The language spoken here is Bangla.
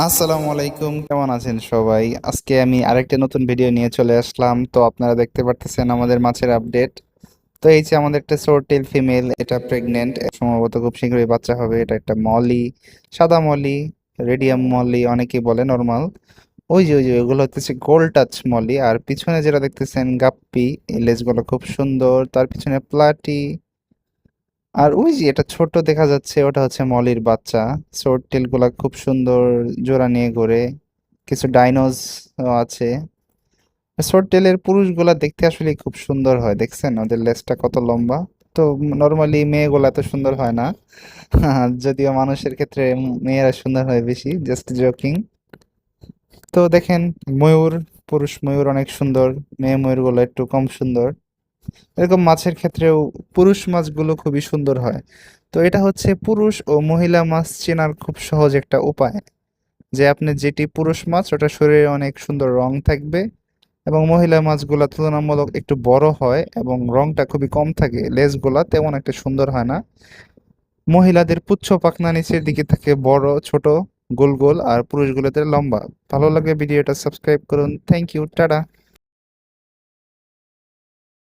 আসসালামু আলাইকুম, কেমন আছেন সবাই? আজকে আমি আরেকটা নতুন ভিডিও নিয়ে চলে আসলাম। তো আপনারা দেখতে পারতেছেন আমাদের মাছের আপডেট। তো এই যে আমাদের একটা সোরটেল ফিমেল, এটা প্রেগনেন্ট, সম্ভবত খুব শীঘ্রই বাচ্চা হবে। এটা একটা মলি, সাদা মলি, রেডিয়াম মলি অনেকেই বলে, নর্মাল। ওই যে ওগুলো হচ্ছে গোল্ড টাচ মলি। আর পিছনে যেটা দেখতেছেন গাপ্পি, এই লেজগুলো খুব সুন্দর। তার পিছনে প্লাটি। আর ওই যে এটা ছোট দেখা যাচ্ছে, ওটা হচ্ছে মলির বাচ্চা। শর্ট টেল গুলা খুব সুন্দর, জোড়া নিয়ে ঘোরে। কিছু ডাইনোস আছে। শর্ট টেলের পুরুষগুলা দেখতে আসলে খুব সুন্দর হয়, দেখছেন ওদের লেজটা কত লম্বা। তো নর্মালি মেয়েগুলা এত সুন্দর হয় না। যদিও মানুষের ক্ষেত্রে মেয়েরা সুন্দর হয় বেশি, জাস্ট জোকিং। তো দেখেন, ময়ূর, পুরুষ ময়ূর অনেক সুন্দর, মেয়ে ময়ূরগুলো একটু কম সুন্দর। এরকম মাছের ক্ষেত্রেও পুরুষ মাছগুলো খুবই সুন্দর হয়। তো এটা হচ্ছে পুরুষ ও মহিলা মাছ চেনার খুব সহজ একটা উপায়, যে আপনি যেটি পুরুষ মাছ ওটা শরীরে অনেক সুন্দর রং থাকবে, এবং মহিলা মাছগুলা তুলনামূলক একটু বড় হয় এবং রংটা খুবই কম থাকে, লেজগুলা তেমন একটা সুন্দর হয় না। মহিলাদের পুচ্ছ পাখনা নিচের দিকে থাকে বড় ছোট, গোল গোল, আর পুরুষগুলোতে লম্বা। ভালো লাগলে ভিডিওটা সাবস্ক্রাইব করুন। Thank you, tata.